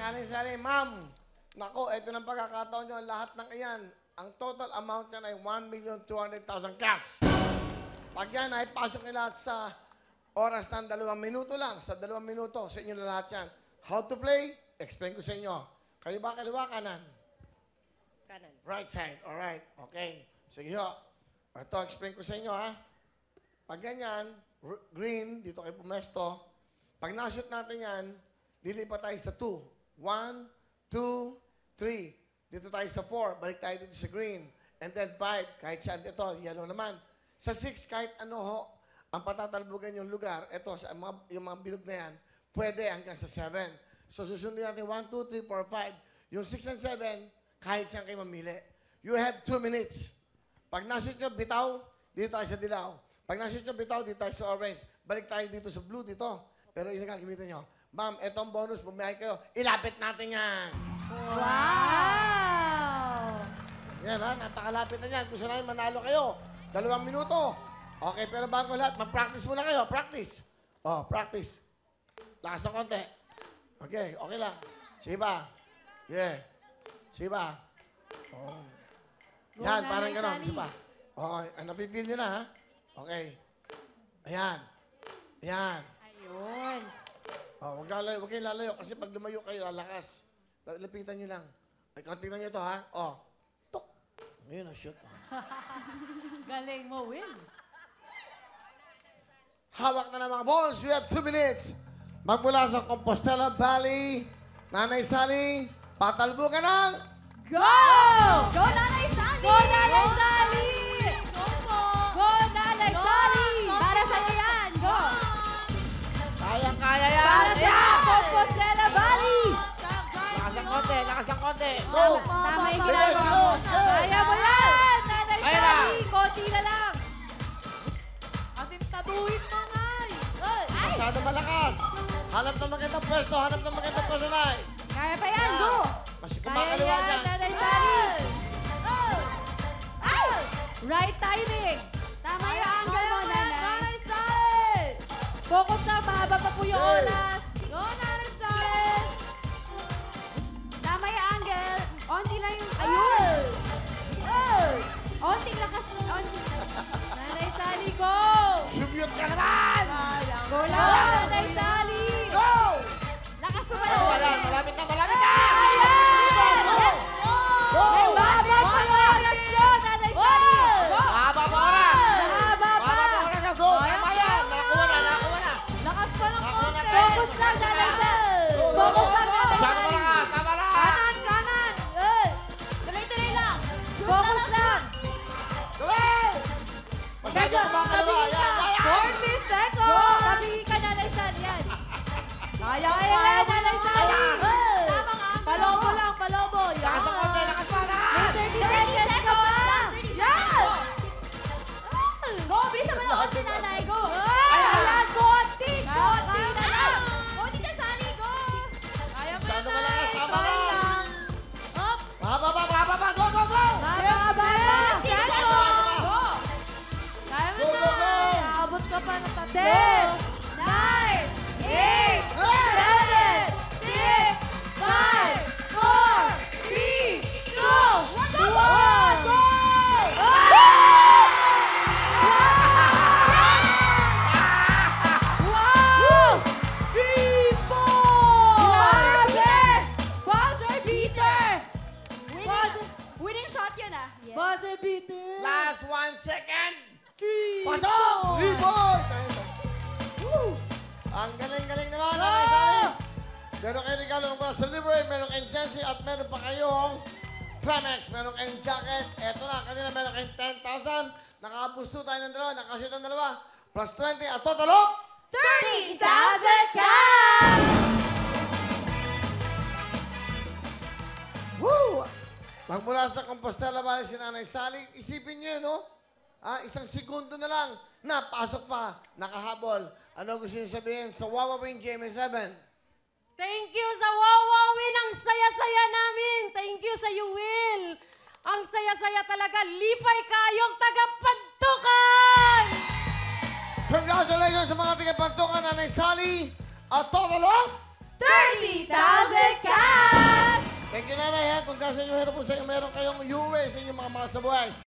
Nanay Sally, ma'am. Nako, ito ng pagkakataon nyo. Lahat ng iyan. Ang total amount niyan ay 1,200,000 cash. Pag yan ay pasok nila sa oras ng 2 minuto lang. Sa 2 minuto, sa inyo na lahat yan. How to play? Explain ko sa inyo. Kayo ba kaliwa, kanan? Kanan. Right side. Alright. Okay. Sige ho. Ito, explain ko sa inyo, ha? Pag ganyan, green, dito kayo pumesto. Pag na-shoot natin yan, lilipat tayo sa 2. 1, 2, 3. Dito tayo sa 4. Balik tayo dito sa green. And then 5. Kahit saan dito, yellow naman. Sa 6, kahit ano ho, ang patatalbugan yung lugar, ito, yung mga bilog na yan, pwede hanggang sa 7. So, susundin natin 1, 2, 3, 4, 5. Yung 6 and 7, kahit saan kayo mamili. You have 2 minutes. Pag na-shoot nyo, bitaw, dito tayo sa dilaw. Pag na-shoot nyo, bitaw, dito tayo sa orange. Balik tayo dito sa blue, dito. Pero yun ang gagamitin nyo. Ma'am, etong bonus, bumiyahe kayo. Ilapit natin yan. Wow! Yan ha, napakalapit na yan. Gusto namin manalo kayo. 2 minuto. Okay, pero bago lahat, mag-practice muna kayo. Practice. Oh, practice. Lakas ng konti. Okay, okay lang. Sige ba? Yeah. Sige ba? Oh. Yan, parang gano'n. Sige ba? Okay, napipil nyo na ha? Okay. Ayan. Ayan. Ayun. Oh, huwag kayong lalayo kasi pag lumayo kayo, lalakas. Lapitan nyo lang. Ay, tingnan nyo ito ha? Oh. Tok. Ngayon, shoot. Oh. Galing mo, Will. Hawak na ng mga balls. You have 2 minutes. Magmula sa Compostela Valley, Nanay Sally, patalbo ka ng... Go! Go, Nanay Sally! Go, Nanay Sally! Go po! Go, Nanay Sally! Para sa iyo yan! Go! Kaya yan! Para sa iyo, Compostela Valley! Lakas ang konti, lakas ang konti. Go! Tama yung ginagawa mo. Kaya mo yan! Nanay Kaya na. Sally! Konti na lang! Tabuhin mo, Nay! Masyado malakas. Hanap ng magandang pwesto, hanap ng magandang pwesto, Nay. Kaya pa yan! Go! Mas Kaya kumakaliwa yan, dyan. Nanay Sally! Right timing! Tama yung angle mo, Nanay. Focus na, mahaba pa po yung oras. Go, Nanay Sally! Tama yung angle. Onti lang yung... Ayun! Onting lakas. Nanay Sally, go! Shoot ka naman! Go lang, Nanay Sally! Go! Lakas mo Oh, pala. malapit na, malapit na! Ayan! Yes! Go! Mahaba pa yung oras yun, Nanay Sally! Go! Mahaba pa oras! Mahaba pa! Mahaba pa oras! Go! Tama yan! Nakakuha na, nakakuha na! Lakas pa ng konti! Focus lang, Nanay Sally! Focus lang, Nanay Masyado Sally! malakas! Tama lang! Kanan! Tuloy-tuloy lang! Focus lang! Gawin! Masyado kumakaliwa! Yan, yan, yan! 40 Go! seconds! Tabi ka, Nanay Sally. Yan. Kaya Kaya yan, Nanay Sally! Tamang angle. Palobo lang, palobo. Lakas ang konti! Lakas pa! Lakas! 30 seconds ka pa! Yan! Go, bilisan mo ng konti, Nanay. Go! Ayan, konti! Konti na lang! Konti na, Sally. Go! Kaya mo Masyado yan, malakas, Nay. tama Tuloy lang. lang. Up! Mahaba pa! Mahaba pa! Go! Go! Go! Mahaba pa! Seconds! Go! Kaya mo Go, na. go, go! Aabot ka pa ng 10, 9, 8, 7, 6, 5, 4, 3, 2, 1, go! Wow! Grabe! Buzzer beater! Winning shot yun ah. Buzzer beater! Last 1 second! 3, Pasok! 3 points! Woo! Ang galing-galing naman, Nanay Sally. Meron kayo regalo mula sa Libre, meron kayong Jency at meron pa kayong Climax, meron kayong jacket. Eto na, kanina meron kayong 10,000. Nakabusto tayo ng dalawa, nakashoot ng dalawa. Plus 20 at total of 30,000 cash! Woo! Magmula sa Compostela Valley si Nanay Sally, isipin niyo, no? Isang segundo na lang, napasok pa, nakahabol. Ano gusto niyo sabihin sa Wawawin GMA7? Thank you sa Wawawin! Ang saya-saya namin! Thank you sa you, Will! Ang saya-saya talaga! Lipay kayong taga-Pantukan! Congratulations sa mga taga-Pantukan, Nanay Sally! At total of 30,000 cash! sa inyo, meron po sa inyo, meron kayong UWE sa inyong mga mahal sa buhay.